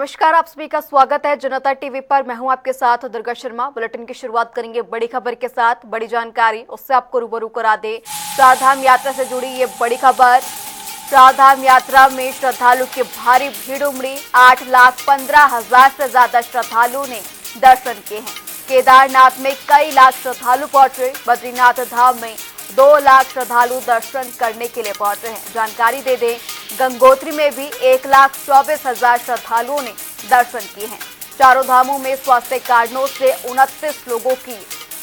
नमस्कार, आप सभी का स्वागत है जनता टीवी पर। मैं हूं आपके साथ दुर्गा शर्मा। बुलेटिन की शुरुआत करेंगे बड़ी खबर के साथ। बड़ी जानकारी उससे आपको रूबरू करा दे। चारधाम यात्रा से जुड़ी ये बड़ी खबर। चारधाम यात्रा में श्रद्धालु की भारी भीड़ उमड़ी। 8,15,000 से ज्यादा श्रद्धालुओं ने दर्शन किए हैं। केदारनाथ में कई लाख श्रद्धालु पहुंचे। बद्रीनाथ धाम में 2 लाख श्रद्धालु दर्शन करने के लिए पहुंचे हैं। जानकारी दे दें, गंगोत्री में भी 1,24,000 श्रद्धालुओं ने दर्शन किए हैं। चारों धामों में स्वास्थ्य कारणों से 29 लोगों की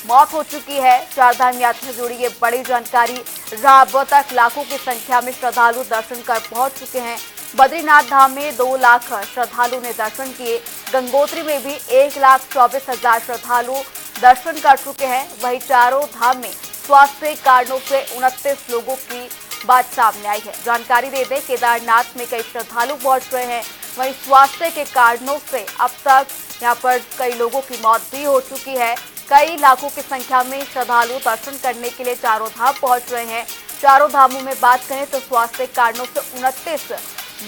मौत हो चुकी है। चारधाम यात्रा से जुड़ी ये बड़ी जानकारी। अब तक लाखों की संख्या में श्रद्धालु दर्शन कर पहुंच चुके हैं। बद्रीनाथ धाम में 2 लाख श्रद्धालु ने दर्शन किए। गंगोत्री में भी 1,24,000 श्रद्धालु दर्शन कर चुके हैं। वहीं चारों धाम में स्वास्थ्य कारणों से 29 लोगों की बात सामने आई है। जानकारी दे दें, केदारनाथ में कई श्रद्धालु पहुंच रहे हैं। वहीं स्वास्थ्य के कारणों से अब तक यहां पर कई लोगों की मौत भी हो चुकी है। कई लाखों की संख्या में श्रद्धालु दर्शन करने के लिए चारों धाम पहुंच रहे हैं। चारों धामों में बात करें तो स्वास्थ्य कारणों से 29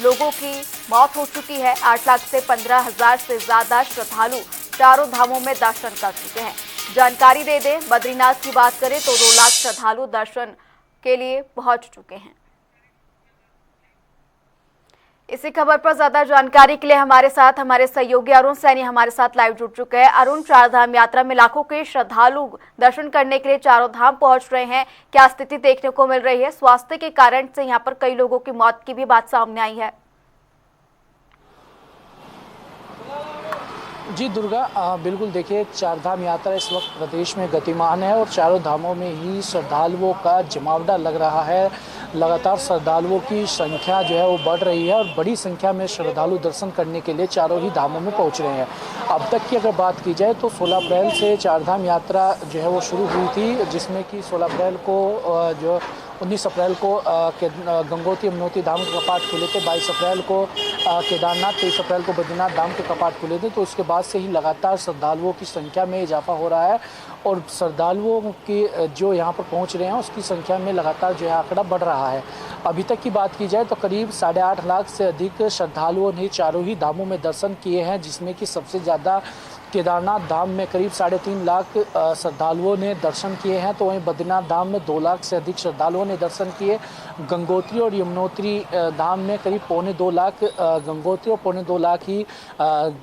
लोगों की मौत हो चुकी है। 8 लाख से 15,000 से ज्यादा श्रद्धालु चारों धामों में दर्शन कर चुके हैं। जानकारी दे दें, बद्रीनाथ की बात करें तो 2 लाख श्रद्धालु दर्शन के लिए पहुंच चुके हैं। इसी खबर पर ज्यादा जानकारी के लिए हमारे साथ हमारे सहयोगी अरुण सैनी हमारे साथ लाइव जुड़ चुके हैं। अरुण, चारधाम यात्रा में लाखों के श्रद्धालु दर्शन करने के लिए चारों धाम पहुंच रहे हैं। क्या स्थिति देखने को मिल रही है? स्वास्थ्य के कारण से यहां पर कई लोगों की मौत की भी बात सामने आई है। जी दुर्गा, बिल्कुल देखिए, चारधाम यात्रा इस वक्त प्रदेश में गतिमान है और चारों धामों में ही श्रद्धालुओं का जमावड़ा लग रहा है। लगातार श्रद्धालुओं की संख्या जो है वो बढ़ रही है और बड़ी संख्या में श्रद्धालु दर्शन करने के लिए चारों ही धामों में पहुंच रहे हैं। अब तक की अगर बात की जाए तो 16 अप्रैल से चारधाम यात्रा जो है वो शुरू हुई थी, जिसमें कि 16 अप्रैल को 19 अप्रैल को गंगोत्री यमुनोत्री धाम के कपाट खुले थे। 22 अप्रैल को केदारनाथ, 23 अप्रैल को बद्रीनाथ धाम के कपाट खुले थे। तो उसके बाद से ही लगातार श्रद्धालुओं की संख्या में इजाफा हो रहा है और श्रद्धालुओं की जो यहाँ पर पहुँच रहे हैं उसकी संख्या में लगातार जो है आंकड़ा बढ़ रहा है। अभी तक की बात की जाए तो करीब 8.5 लाख से अधिक श्रद्धालुओं ने चारों ही धामों में दर्शन किए हैं, जिसमें कि सबसे ज़्यादा केदारनाथ धाम में करीब 3.5 लाख श्रद्धालुओं ने दर्शन किए हैं। तो वहीं बद्रीनाथ धाम में 2 लाख से अधिक श्रद्धालुओं ने दर्शन किए। गंगोत्री और यमुनोत्री धाम में करीब 2.25 लाख गंगोत्री और 2.25 लाख ही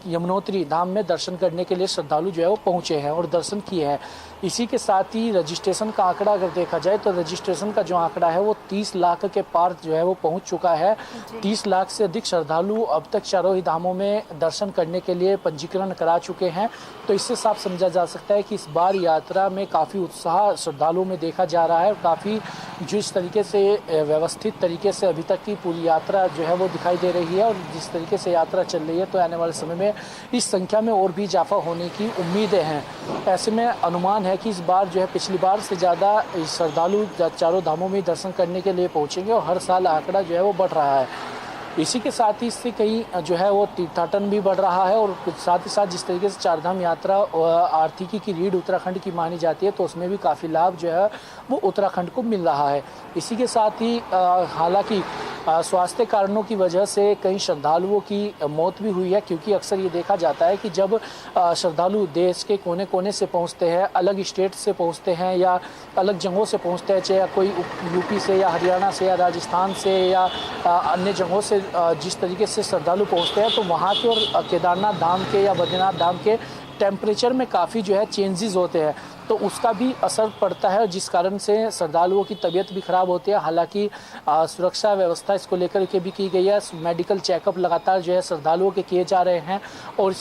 यमुनोत्री धाम में दर्शन करने के लिए श्रद्धालु जो है वो पहुँचे हैं और दर्शन किए हैं। इसी के साथ ही रजिस्ट्रेशन का आंकड़ा अगर देखा जाए तो रजिस्ट्रेशन का जो आंकड़ा है वो 30 लाख के पार जो है वो पहुंच चुका है। 30 लाख से अधिक श्रद्धालु अब तक चारों ही धामों में दर्शन करने के लिए पंजीकरण करा चुके हैं। तो इससे साफ समझा जा सकता है कि इस बार यात्रा में काफ़ी उत्साह श्रद्धालुओं में देखा जा रहा है और काफ़ी जिस तरीके से व्यवस्थित तरीके से अभी तक की पूरी यात्रा जो है वो दिखाई दे रही है और जिस तरीके से यात्रा चल रही है, तो आने वाले समय में इस संख्या में और भी इजाफा होने की उम्मीदें हैं। ऐसे में अनुमान है कि इस बार जो है पिछली बार से ज़्यादा श्रद्धालु चारों धामों में दर्शन करने के लिए पहुंचेंगे और हर साल आंकड़ा जो है वो बढ़ रहा है। इसी के साथ ही इससे कई जो है वो तीर्थाटन भी बढ़ रहा है और साथ ही साथ जिस तरीके से चारधाम यात्रा आर्थिकी की रीढ़ उत्तराखंड की मानी जाती है, तो उसमें भी काफ़ी लाभ जो है वो उत्तराखंड को मिल रहा है। इसी के साथ ही हालांकि स्वास्थ्य कारणों की वजह से कई श्रद्धालुओं की मौत भी हुई है, क्योंकि अक्सर ये देखा जाता है कि जब श्रद्धालु देश के कोने कोने से पहुंचते हैं, अलग स्टेट से पहुंचते हैं या अलग जगहों से पहुंचते हैं, चाहे कोई यूपी से या हरियाणा से या राजस्थान से या अन्य जगहों से जिस तरीके से श्रद्धालु पहुंचते हैं, तो वहाँ के और केदारनाथ धाम के या बद्रीनाथ धाम के टेम्परेचर में काफ़ी जो है चेंजेस होते हैं, तो उसका भी असर पड़ता है, जिस कारण से श्रद्धालुओं की तबीयत भी खराब होती है। हालांकि सुरक्षा व्यवस्था इसको लेकर के भी की गई है। मेडिकल चेकअप लगातार जो है श्रद्धालुओं के किए जा रहे हैं और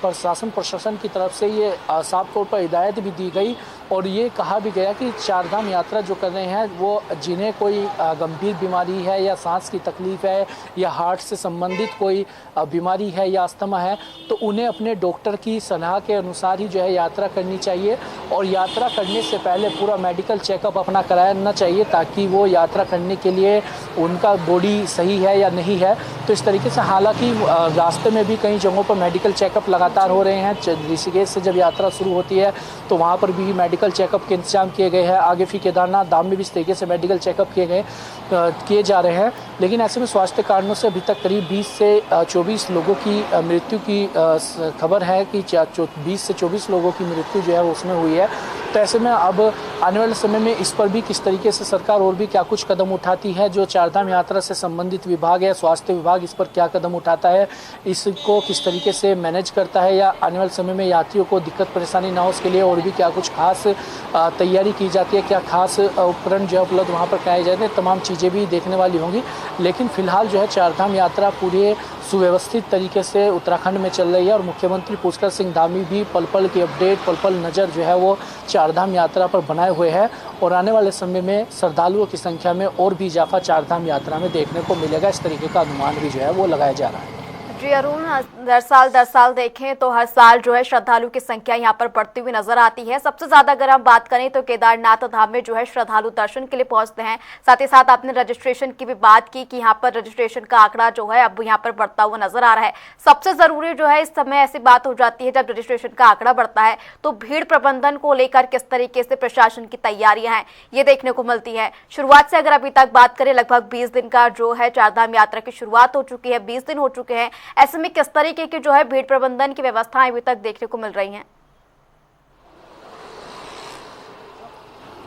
प्रशासन की तरफ से ये साफ तौर पर हिदायत भी दी गई और ये कहा भी गया कि चारधाम यात्रा जो कर रहे हैं वो जिन्हें कोई गंभीर बीमारी है या सांस की तकलीफ है या हार्ट से संबंधित कोई बीमारी है या अस्थमा है, तो उन्हें अपने डॉक्टर की सलाह के अनुसार ही जो है यात्रा करनी चाहिए और यात्रा करने से पहले पूरा मेडिकल चेकअप अपना कराना चाहिए, ताकि वो यात्रा करने के लिए उनका बॉडी सही है या नहीं है। तो इस तरीके से हालांकि रास्ते में भी कई जगहों पर मेडिकल चेकअप लगातार हो रहे हैं। ऋषिकेश से जब यात्रा शुरू होती है तो वहाँ पर भी मेडिकल मेडिकल चेकअप के इंतजाम किए गए हैं। आगे फिर केदारनाथ धाम में भी इस तरीके से मेडिकल चेकअप किए जा रहे हैं। लेकिन ऐसे में स्वास्थ्य कारणों से अभी तक करीब 20 से 24 लोगों की मृत्यु की खबर है कि 20 से 24 लोगों की मृत्यु जो है वो उसमें हुई है। तो ऐसे में अब आने वाले समय में इस पर भी किस तरीके से सरकार और भी क्या कुछ कदम उठाती है, जो चारधाम यात्रा से संबंधित विभाग है, स्वास्थ्य विभाग इस पर क्या कदम उठाता है, इसको किस तरीके से मैनेज करता है, या आने वाले समय में यात्रियों को दिक्कत परेशानी ना हो उसके लिए और भी क्या कुछ खास तैयारी की जाती है, क्या खास उपकरण जो है उपलब्ध वहाँ पर कराए जाते हैं, तमाम चीज़ें भी देखने वाली होंगी। लेकिन फिलहाल जो है चारधाम यात्रा पूरे सुव्यवस्थित तरीके से उत्तराखंड में चल रही है और मुख्यमंत्री पुष्कर सिंह धामी भी पल पल की अपडेट, पल पल नज़र जो है वो चारधाम यात्रा पर बनाए हुए हैं और आने वाले समय में श्रद्धालुओं की संख्या में और भी इजाफा चारधाम यात्रा में देखने को मिलेगा। इस तरीके का अनुमान भी जो है वो लगाया जा रहा है। जी अरुण, दर साल देखें तो हर साल जो है श्रद्धालु की संख्या यहाँ पर बढ़ती हुई नजर आती है। सबसे ज्यादा अगर हम बात करें तो केदारनाथ धाम में जो है श्रद्धालु दर्शन के लिए पहुंचते हैं। साथ ही साथ आपने रजिस्ट्रेशन की भी बात की कि यहाँ पर रजिस्ट्रेशन का आंकड़ा जो है अब यहाँ पर बढ़ता हुआ नजर आ रहा है। सबसे जरूरी जो है इस समय ऐसी बात हो जाती है जब रजिस्ट्रेशन का आंकड़ा बढ़ता है तो भीड़ प्रबंधन को लेकर किस तरीके से प्रशासन की तैयारियां हैं ये देखने को मिलती है। शुरुआत से अगर अभी तक बात करें, लगभग 20 दिन का जो है चारधाम यात्रा की शुरुआत हो चुकी है, 20 दिन हो चुके हैं। ऐसे में किस तरीके की जो है भीड़ प्रबंधन की व्यवस्थाएं अभी तक देखने को मिल रही हैं?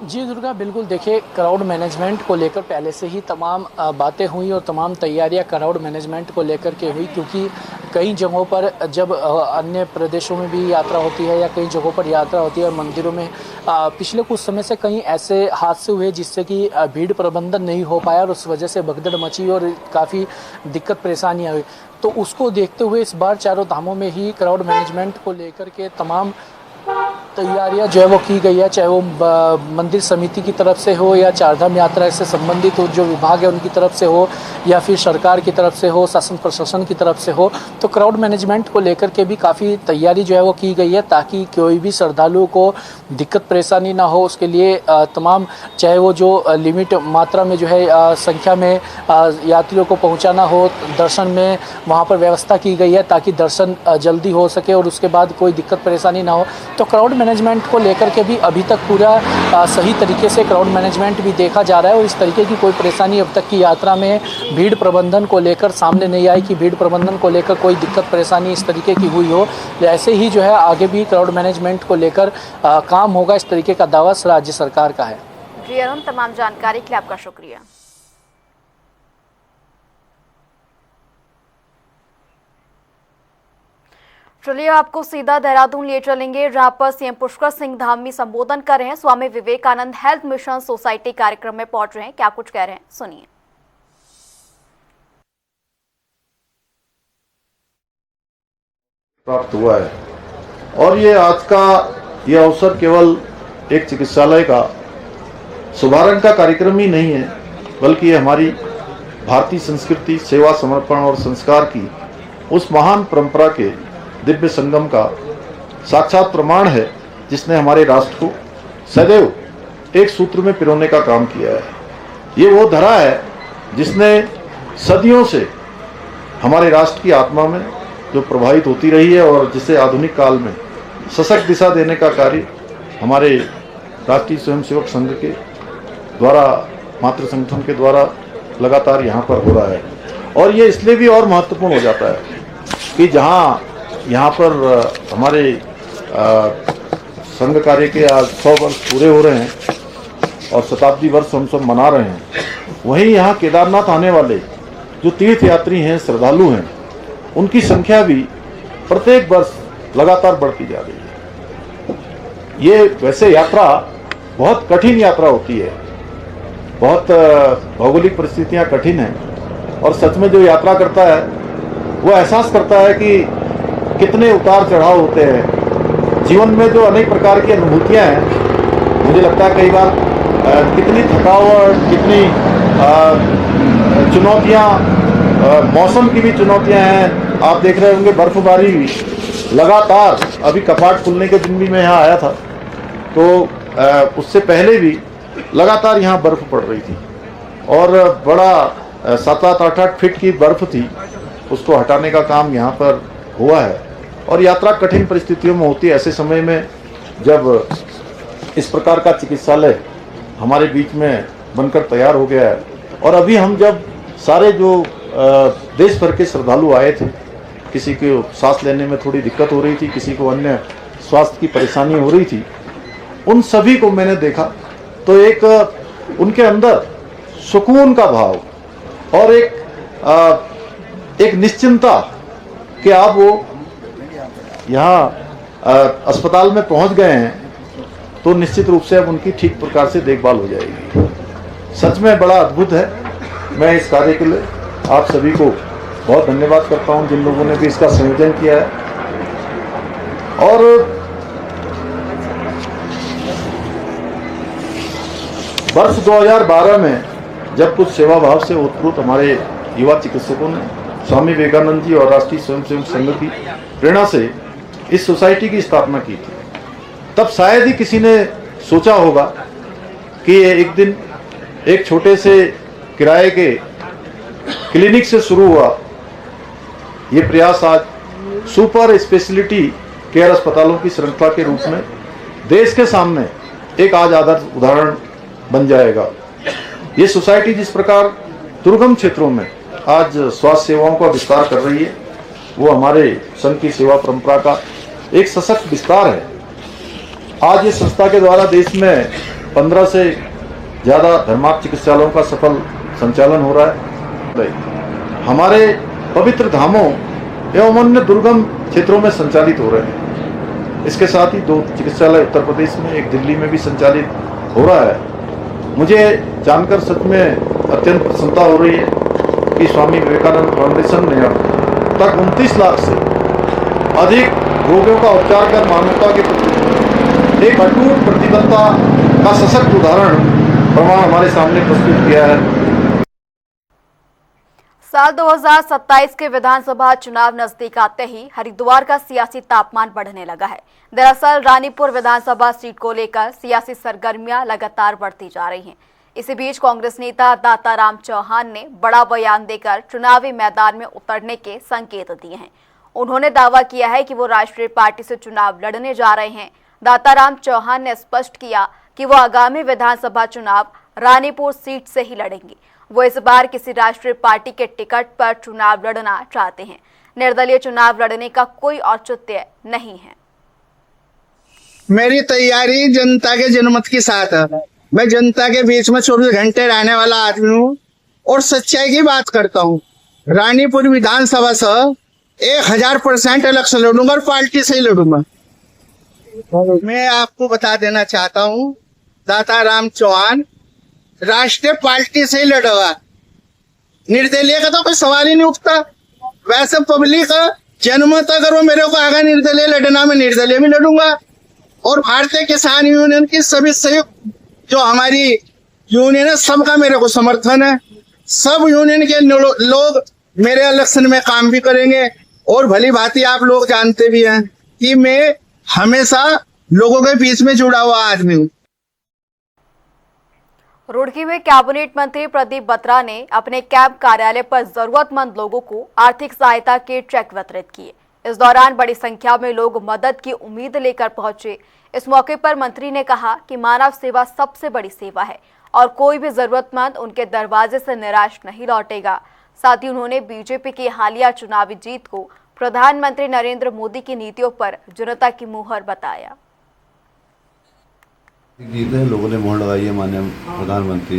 जी दुर्गा, बिल्कुल देखिए, क्राउड मैनेजमेंट को लेकर पहले से ही तमाम बातें हुई और तमाम तैयारियां क्राउड मैनेजमेंट को लेकर के हुई, क्योंकि कई जगहों पर जब अन्य प्रदेशों में भी यात्रा होती है या कई जगहों पर यात्रा होती है और मंदिरों में पिछले कुछ समय से कई ऐसे हादसे हुए जिससे कि भीड़ प्रबंधन नहीं हो पाया और उस वजह से भगदड़ मची और काफ़ी दिक्कत परेशानियाँ हुई। तो उसको देखते हुए इस बार चारों धामों में ही क्राउड मैनेजमेंट को लेकर के तमाम तैयारियां जो है वो की गई है, चाहे वो मंदिर समिति की तरफ से हो या चारधाम यात्रा से संबंधित हो जो विभाग है उनकी तरफ से हो या फिर सरकार की तरफ से हो, शासन प्रशासन की तरफ से हो। तो क्राउड मैनेजमेंट को लेकर के भी काफ़ी तैयारी जो है वो की गई है ताकि कोई भी श्रद्धालुओं को दिक्कत परेशानी ना हो। उसके लिए तमाम, चाहे वो जो लिमिट मात्रा में जो है संख्या में यात्रियों को पहुँचाना हो, दर्शन में वहाँ पर व्यवस्था की गई है ताकि दर्शन जल्दी हो सके और उसके बाद कोई दिक्कत परेशानी ना हो। तो क्राउड मैनेजमेंट को लेकर के भी अभी तक पूरा सही तरीके से क्राउड मैनेजमेंट भी देखा जा रहा है और इस तरीके की कोई परेशानी अब तक की यात्रा में भीड़ प्रबंधन को लेकर सामने नहीं आई कि भीड़ प्रबंधन को लेकर कोई दिक्कत परेशानी इस तरीके की हुई हो। ऐसे ही जो है आगे भी क्राउड मैनेजमेंट को लेकर काम होगा, इस तरीके का दावा राज्य सरकार का है। जी अरुण, तमाम जानकारी के लिए आपका शुक्रिया। चलिए आपको सीधा देहरादून ले चलेंगे, जहां पर सीएम पुष्कर सिंह धामी संबोधन कर रहे हैं। Swami Vivekananda health mission society कार्यक्रम में पहुंच रहे हैं, क्या कुछ कह रहे हैं सुनिए। प्राप्त हुआ है और ये आज का ये अवसर केवल एक चिकित्सालय का शुभारंभ का कार्यक्रम ही नहीं है, बल्कि ये हमारी भारतीय संस्कृति, सेवा, समर्पण और संस्कार की उस महान परंपरा के दिव्य संगम का साक्षात प्रमाण है जिसने हमारे राष्ट्र को सदैव एक सूत्र में पिरोने का काम किया है। ये वो धरा है जिसने सदियों से हमारे राष्ट्र की आत्मा में जो प्रभावित होती रही है और जिसे आधुनिक काल में सशक्त दिशा देने का कार्य हमारे राष्ट्रीय स्वयंसेवक संघ के द्वारा, मातृ संगठन के द्वारा लगातार यहाँ पर हो रहा है। और ये इसलिए भी और महत्वपूर्ण हो जाता है कि जहाँ यहाँ पर हमारे संघ कार्य के आज 100 वर्ष पूरे हो रहे हैं और शताब्दी वर्ष हम सब मना रहे हैं, वहीं यहाँ केदारनाथ आने वाले जो तीर्थ यात्री हैं, श्रद्धालु हैं, उनकी संख्या भी प्रत्येक वर्ष लगातार बढ़ती जा रही है। ये वैसे यात्रा बहुत कठिन यात्रा होती है, बहुत भौगोलिक परिस्थितियाँ कठिन हैं और सच में जो यात्रा करता है वो एहसास करता है कि कितने उतार चढ़ाव होते हैं जीवन में, जो अनेक प्रकार की अनुभूतियाँ हैं। मुझे लगता है कई बार कितनी थकावट, कितनी चुनौतियाँ, मौसम की भी चुनौतियाँ हैं। आप देख रहे होंगे बर्फबारी लगातार, अभी कपाट खुलने के दिन भी मैं यहाँ आया था तो उससे पहले भी लगातार यहाँ बर्फ पड़ रही थी और बड़ा 7-8 फीट की बर्फ थी, उसको हटाने का काम यहाँ पर हुआ है। और यात्रा कठिन परिस्थितियों में होती है, ऐसे समय में जब इस प्रकार का चिकित्सालय हमारे बीच में बनकर तैयार हो गया है। और अभी हम जब सारे जो देश भर के श्रद्धालु आए थे, किसी को सांस लेने में थोड़ी दिक्कत हो रही थी, किसी को अन्य स्वास्थ्य की परेशानी हो रही थी, उन सभी को मैंने देखा तो एक उनके अंदर सुकून का भाव और एक निश्चिंतता कि आप वो यहाँ अस्पताल में पहुँच गए हैं तो निश्चित रूप से अब उनकी ठीक प्रकार से देखभाल हो जाएगी। सच में बड़ा अद्भुत है। मैं इस कार्य के लिए आप सभी को बहुत धन्यवाद करता हूं जिन लोगों ने भी इसका संयोजन किया है। और वर्ष 2012 में जब कुछ सेवा भाव से ओतप्रोत हमारे युवा चिकित्सकों ने स्वामी विवेकानंद जी और राष्ट्रीय स्वयंसेवक संघ की प्रेरणा से इस सोसाइटी की स्थापना की थी, तब शायद ही किसी ने सोचा होगा कि एक दिन एक छोटे से किराए के क्लिनिक से शुरू हुआ ये प्रयास आज सुपर स्पेशलिटी केयर अस्पतालों की श्रृंखला के रूप में देश के सामने एक आज आदर्श उदाहरण बन जाएगा। ये सोसाइटी जिस प्रकार दुर्गम क्षेत्रों में आज स्वास्थ्य सेवाओं का विस्तार कर रही है, वो हमारे संघ की सेवा परंपरा का एक सशक्त विस्तार है। आज इस संस्था के द्वारा देश में 15 से ज़्यादा धर्मार्थ चिकित्सालयों का सफल संचालन हो रहा है। हमारे पवित्र धामों एवं अन्य दुर्गम क्षेत्रों में संचालित हो रहे हैं। इसके साथ ही 2 चिकित्सालय उत्तर प्रदेश में, एक दिल्ली में भी संचालित हो रहा है। मुझे जानकर सच में अत्यंत प्रसन्नता हो रही है कि स्वामी विवेकानंद फाउंडेशन ने अब तक 29 लाख से अधिक रोगियों का उपचार कर मानवता के प्रति एक अटूट प्रतिबद्धता का सशक्त उदाहरण प्रमाण हमारे सामने प्रस्तुत किया है। साल 2027 के विधानसभा चुनाव नजदीक आते ही हरिद्वार का सियासी तापमान बढ़ने लगा है। दरअसल रानीपुर विधानसभा सीट को लेकर सियासी सरगर्मियां लगातार बढ़ती जा रही हैं। इसी बीच कांग्रेस नेता दाताराम चौहान ने बड़ा बयान देकर चुनावी मैदान में उतरने के संकेत दिए हैं। उन्होंने दावा किया है कि वो राष्ट्रीय पार्टी से चुनाव लड़ने जा रहे हैं। दाताराम चौहान ने स्पष्ट किया कि वो आगामी विधानसभा चुनाव रानीपुर सीट से ही लड़ेंगे। वो इस बार किसी राष्ट्रीय पार्टी के टिकट पर चुनाव लड़ना चाहते हैं। निर्दलीय चुनाव लड़ने का कोई औचित्य नहीं है। मेरी तैयारी जनता के जनमत के साथ है। मैं जनता के बीच में 24 घंटे रहने वाला आदमी हूँ और सच्चाई की बात करता हूँ। रानीपुर विधानसभा से 1000% इलेक्शन लड़ूंगा और पार्टी से ही लड़ूंगा। मैं आपको बता देना चाहता हूँ, दाताराम चौहान राष्ट्रीय पार्टी से ही लड़ेगा। निर्दलीय का तो कोई सवाल ही नहीं उठता। वैसे पब्लिक जनमत अगर वो मेरे को आगे निर्दलीय लड़ना, मैं निर्दलीय भी लड़ूंगा। और भारतीय किसान यूनियन की सभी संयुक्त जो हमारी यूनियन है, सबका मेरे को समर्थन है। सब यूनियन के लोग मेरे इलेक्शन में काम भी करेंगे। और भली भांति आप लोग जानते भी हैं कि मैं हमेशा लोगों के बीच में जुड़ा हुआ आदमी हूँ। रुड़की में कैबिनेट मंत्री प्रदीप बत्रा ने अपने कैंप कार्यालय पर जरूरतमंद लोगों को आर्थिक सहायता के चेक वितरित किए। इस दौरान बड़ी संख्या में लोग मदद की उम्मीद लेकर पहुंचे। इस मौके पर मंत्री ने कहा कि मानव सेवा सबसे बड़ी सेवा है और कोई भी जरूरतमंद उनके दरवाजे से निराश नहीं लौटेगा। साथ ही उन्होंने बीजेपी की हालिया चुनावी जीत को प्रधानमंत्री नरेंद्र मोदी की नीतियों पर जनता की मुहर बताया। जीत है, लोगों ने मोहर लगाई है माननीय प्रधानमंत्री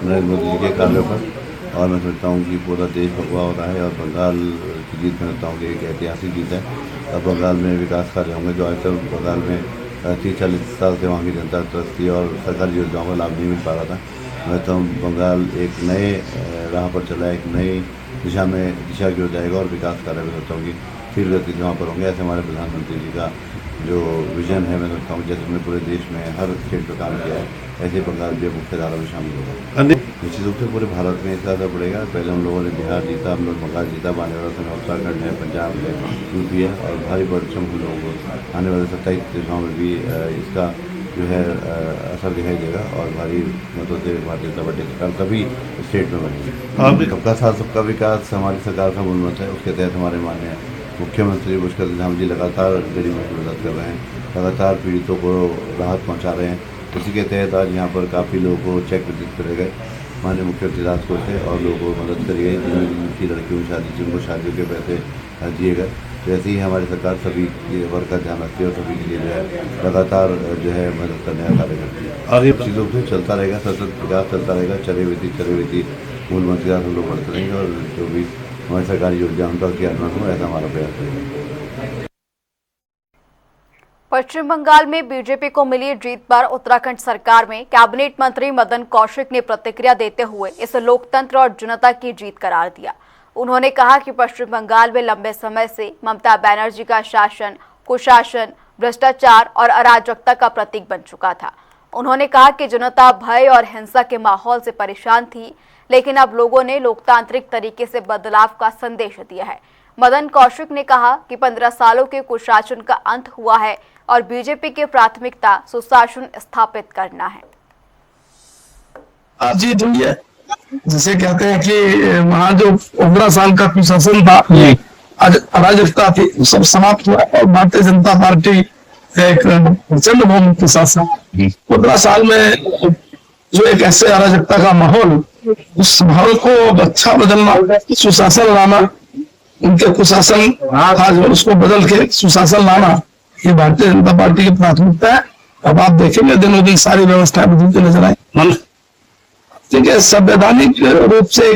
नरेंद्र मोदी जी के कार्यों पर और मैं समझता हूँ कि पूरा देश भगवा हो रहा है और बंगाल की जीत में समझता हूँ कि एक ऐतिहासिक जीत है। अब बंगाल में विकास कार्य होंगे जो आज तक बंगाल में 30-40 साल से वहाँ की जनता त्रस्त थी और सरकारी योजनाओं का लाभ नहीं मिल पा रहा था। मैं तो बंगाल एक नए राह पर चला है, एक नई दिशा की ओर जाएगा और विकास कार्य में समझता हूँ कि तीव्र गति से वहाँ पर होंगे। ऐसे हमारे प्रधानमंत्री जी का जो विजन है, मैं समझता हूँ जैसे हमने पूरे देश में हर स्टेट पर काम किया है, ऐसे बंगाल भी मुख्य धारा में शामिल होगा। निश्चित रूप से पूरे भारत में इसका असर पड़ेगा। पहले हम लोगों ने बिहार जीता, हम लोग बंगाल जीता, आने वाला समय उत्तराखंड है, पंजाब है, यूपी है और भारी परिश्रम हम लोगों को आने वाले 27 चुनाव में भी इसका जो है असर दिखाई देगा और भारी मतों से भारतीय जनता पार्टी सरकार सभी स्टेट में बनेगी। सबका साथ सबका विकास हमारी सरकार का मूल मंत्र है। उसके तहत हमारे माननीय मुख्यमंत्री मुश्किल धाम जी लगातार गरीबों की मदद कर रहे हैं, लगातार पीड़ितों को राहत पहुंचा रहे हैं। उसी के तहत आज यहाँ पर काफ़ी लोगों को चेक वितरित करे गए माननीय मुख्यमंत्री राजकोष से, और लोगों को मदद करी गई जिनकी लड़कियों की शादी, जिनको शादियों के पैसे दिए गए। जैसे ही हमारी सरकार सभी वर्ग का ध्यान रखती है और सभी के लिए जो है लगातार जो है मदद करने का कार्य करती है। और ये चीज़ों से चलता रहेगा, सतत विकास चलता रहेगा, चले हुए मूल मंत्री के साथ हम लोग बढ़ते रहेंगे और जो भी हमारी सरकारी योजना उनका क्रियान्वयन हो, ऐसा हमारा प्रयास रहेगा। पश्चिम बंगाल में बीजेपी को मिली जीत पर उत्तराखंड सरकार में कैबिनेट मंत्री मदन कौशिक ने प्रतिक्रिया देते हुए इसे लोकतंत्र और जनता की जीत करार दिया। उन्होंने कहा कि पश्चिम बंगाल में लंबे समय से ममता बनर्जी का शासन कुशासन, भ्रष्टाचार और अराजकता का प्रतीक बन चुका था। उन्होंने कहा कि जनता भय और हिंसा के माहौल से परेशान थी, लेकिन अब लोगों ने लोकतांत्रिक तरीके से बदलाव का संदेश दिया है। मदन कौशिक ने कहा कि 15 सालों के कुशासन का अंत हुआ है और बीजेपी की प्राथमिकता सुशासन स्थापित करना है। आज जीत हुई है, जिसे कहते हैं कि वहाँ जो 15 साल का कुशासन था, आज अराजकता थी, सब समाप्त हुआ और भारतीय जनता पार्टी एक प्रचंड बहुमत के साथ 15 साल में जो एक ऐसे अराजकता का माहौल, उस माहौल को अच्छा बदलना, सुशासन लाना, उनके कुशासन आज उसको बदल के सुशासन लाना, ये भारतीय जनता पार्टी की प्राथमिकता है। अब आप देखेंगे दिनों दिन सारी व्यवस्थाएं बदलती नजर आए। ठीक है, संवैधानिक रूप से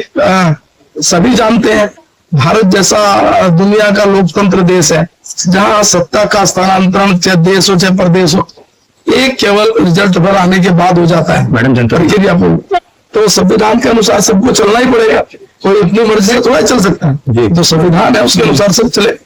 सभी जानते हैं भारत जैसा दुनिया का लोकतंत्र देश है, जहां सत्ता का स्थानांतरण चाहे देश हो चाहे प्रदेश हो, एक केवल रिजल्ट पर आने के बाद हो जाता है। मैडम जनता तो संविधान के अनुसार सबको चलना ही पड़ेगा, कोई अपनी मर्जी से थोड़ा चल सकता है, जो संविधान है उसके अनुसार सब चले।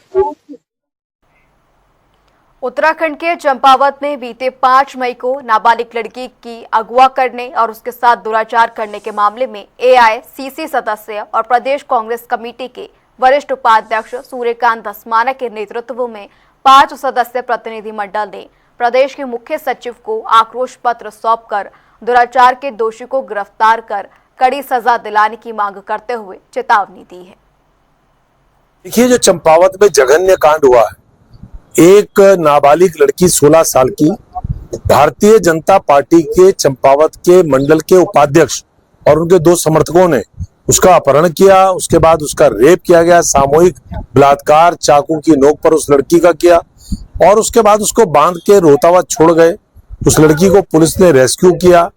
उत्तराखंड के चंपावत में बीते 5 मई को नाबालिग लड़की की अगवा करने और उसके साथ दुराचार करने के मामले में एआईसीसी सदस्य और प्रदेश कांग्रेस कमेटी के वरिष्ठ उपाध्यक्ष सूर्यकांत धस्माना के नेतृत्व में 5 सदस्यीय प्रतिनिधि मंडल ने प्रदेश के मुख्य सचिव को आक्रोश पत्र सौंपकर दुराचार के दोषी को गिरफ्तार कर कड़ी सजा दिलाने की मांग करते हुए चेतावनी दी है। देखिए, जो चंपावत में जघन्य कांड हुआ है, एक नाबालिग लड़की 16 साल की भारतीय जनता पार्टी के चंपावत के मंडल के उपाध्यक्ष और उनके 2 समर्थकों ने उसका अपहरण किया, उसके बाद उसका रेप किया गया, सामूहिक बलात्कार चाकू की नोक पर उस लड़की का किया और उसके बाद उसको बांध के रोहतावा छोड़ गए। उस लड़की को पुलिस ने रेस्क्यू किया।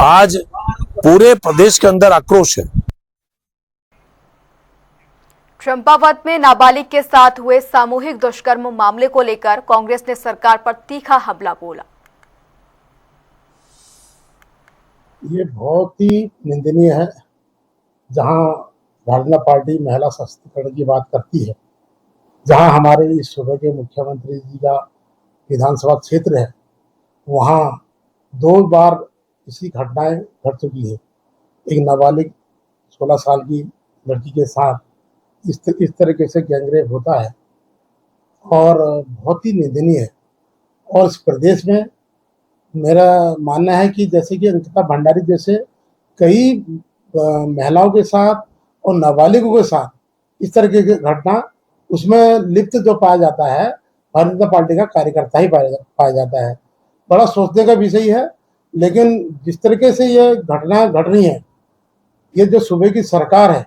आज पूरे प्रदेश के अंदर आक्रोश है। चंपावत में नाबालिग के साथ हुए सामूहिक दुष्कर्म मामले को लेकर कांग्रेस ने सरकार पर तीखा हमला बोला। ये बहुत ही निंदनीय है। जहां भारतीय जनता पार्टी महिला सशक्तिकरण की बात करती है, जहां हमारे इस सूबे के मुख्यमंत्री जी का विधानसभा क्षेत्र है, वहां 2 बार इसी घटनाएं घट चुकी है। एक नाबालिग 16 साल की लड़की के साथ इस तरीके से गैंगरेप होता है और बहुत ही निंदनीय है। और इस प्रदेश में मेरा मानना है कि जैसे कि अंकिता भंडारी जैसे कई महिलाओं के साथ और नाबालिगों के साथ इस तरह की घटना, उसमें लिप्त जो पाया जाता है भारतीय जनता पार्टी का कार्यकर्ता ही पाया जाता है। बड़ा सोचने का विषय है। लेकिन जिस तरीके से ये घटना घट रही है, ये जो सूबे की सरकार है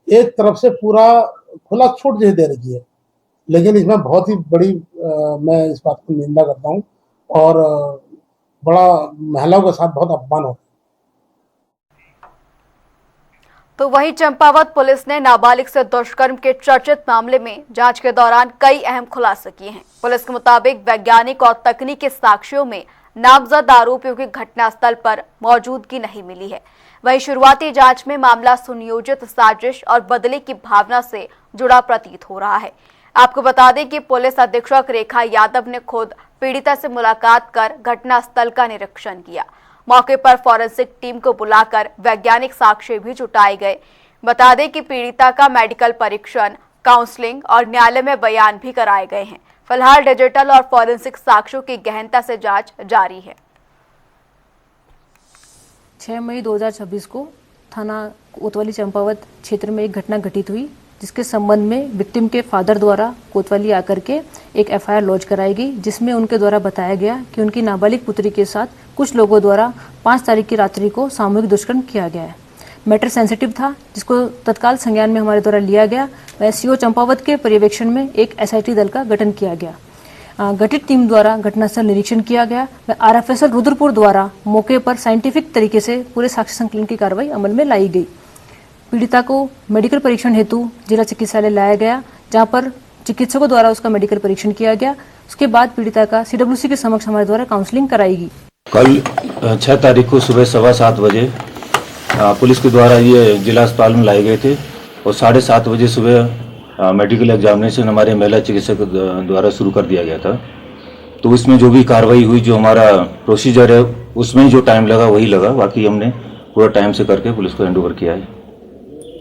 एक तरफ से पूरा खुला छूट दे रही है, लेकिन इसमें बहुत ही बड़ी मैं इस बात की निंदा करता हूँ और बड़ा महिलाओं के साथ बहुत अपमान होता है। तो वहीं चंपावत पुलिस ने नाबालिग से दुष्कर्म के चर्चित मामले में जांच के दौरान कई अहम खुलासे किए हैं। पुलिस के मुताबिक वैज्ञानिक और तकनीकी साक्ष्यों में नामजद आरोपियों की घटनास्थल पर मौजूदगी नहीं मिली है। वहीं शुरुआती जांच में मामला सुनियोजित साजिश और बदले की भावना से जुड़ा प्रतीत हो रहा है। आपको बता दें कि पुलिस अधीक्षक रेखा यादव ने खुद पीड़िता से मुलाकात कर घटनास्थल का निरीक्षण किया। मौके पर फॉरेंसिक टीम को बुलाकर वैज्ञानिक साक्ष्य भी जुटाए गए। बता दें कि पीड़िता का मेडिकल परीक्षण, काउंसलिंग और न्यायालय में बयान भी कराए गए हैं। फिलहाल डिजिटल और फॉरेंसिक साक्ष्यों की गहनता से जांच जारी है। 6 मई 2026 को थाना कोतवाली चंपावत क्षेत्र में एक घटना घटित हुई, जिसके संबंध में विक्टिम के फादर द्वारा कोतवाली आकर के एक एफआईआर लॉन्च कराई गई, जिसमें उनके द्वारा बताया गया कि उनकी नाबालिग पुत्री के साथ कुछ लोगों द्वारा 5 तारीख की रात्रि को सामूहिक दुष्कर्म किया गया है। मैटर सेंसिटिव था, जिसको तत्काल संज्ञान में हमारे द्वारा लिया गया। एससीओ चंपावत के पर्यवेक्षण में एक एसआईटी दल का गठन किया गया। गठित टीम द्वारा घटनास्थल निरीक्षण किया गया व आरएफएसएल रुद्रपुर द्वारा मौके पर साइंटिफिक तरीके से पूरे साक्ष्य संकलन की कार्रवाई अमल में लाई गई। पीड़िता को मेडिकल परीक्षण हेतु जिला चिकित्सालय लाया गया, जहां पर चिकित्सकों द्वारा उसका मेडिकल परीक्षण किया गया। उसके बाद पीड़िता का सीडब्ल्यूसी के समक्ष हमारे द्वारा काउंसलिंग कराई गई। कल 6 तारीख को सुबह 7:15 बजे पुलिस के द्वारा ये जिला अस्पताल में लाए गए थे और 7:30 बजे सुबह मेडिकल एग्जामिनेशन हमारे महिला चिकित्सक द्वारा शुरू कर दिया गया था। तो इसमें जो भी कार्रवाई हुई, जो हमारा प्रोसीजर है, उसमें जो टाइम लगा वही लगा, बाकी हमने पूरा टाइम से करके पुलिस को हैंडओवर किया है।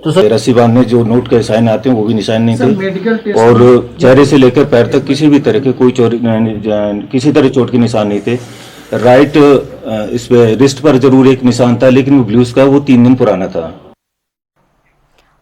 तो सर रस्सी बांधने जो नोट के निशान आते हैं वो भी निशान नहीं थे और चेहरे से लेकर पैर तक किसी भी तरह के कोई किसी तरह चोट के निशान नहीं थे। राइट इस पे रिस्ट पर जरूर एक निशान था, लेकिन वो ब्लूज का वो 3 दिन पुराना था।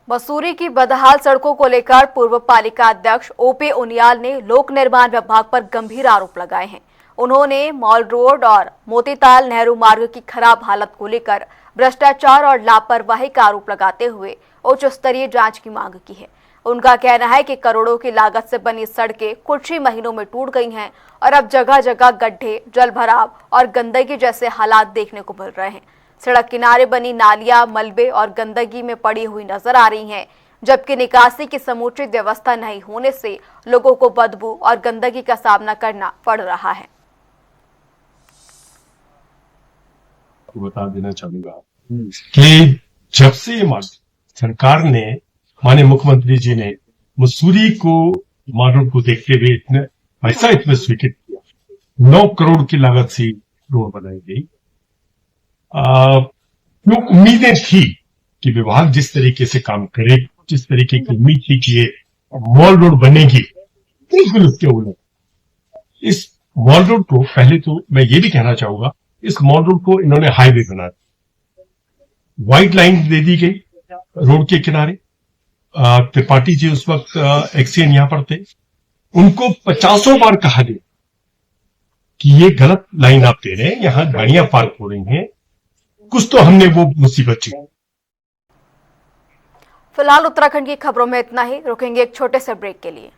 मसूरी की बदहाल सड़कों को लेकर पूर्व पालिका अध्यक्ष ओपी उनियाल ने लोक निर्माण विभाग पर गंभीर आरोप लगाए हैं। उन्होंने मॉल रोड और मोतीताल नेहरू मार्ग की खराब हालत को लेकर भ्रष्टाचार और लापरवाही का आरोप लगाते हुए उच्च स्तरीय जांच की मांग की है। उनका कहना है कि करोड़ों की लागत से बनी सड़कें कुछ ही महीनों में टूट गई हैं और अब जगह जगह गड्ढे, जलभराव और गंदगी जैसे हालात देखने को मिल रहे हैं। सड़क किनारे बनी नालियां मलबे और गंदगी में पड़ी हुई नजर आ रही हैं, जबकि निकासी की समुचित व्यवस्था नहीं होने से लोगों को बदबू और गंदगी का सामना करना पड़ रहा है। बता देना चाहूंगा कि जब से ये सरकार ने, माननीय मुख्यमंत्री जी ने मसूरी को मॉडल को देखते हुए इतने पैसा इसमें स्वीकृत किया, 9 करोड़ की लागत से रोड बनाई गई। जो उम्मीदें थी कि विभाग जिस तरीके से काम करे, जिस तरीके की उम्मीद थी कि ये मॉल रोड बनेगी, बिल्कुल उसके उलट। इस मॉल रोड को, पहले तो मैं ये भी कहना चाहूंगा, इस मॉल रोड को इन्होंने हाईवे बना दिया, व्हाइट लाइन दे दी गई रोड के किनारे। त्रिपाठी जी उस वक्त एक्सीएन यहां पर थे, उनको 50 बार कहा गया कि ये गलत लाइन आप दे रहे हैं, यहां गाड़ियां पार्क हो रही हैं, कुछ तो हमने वो मुसीबत की। फिलहाल उत्तराखंड की खबरों में इतना ही। रुकेंगे एक छोटे से ब्रेक के लिए।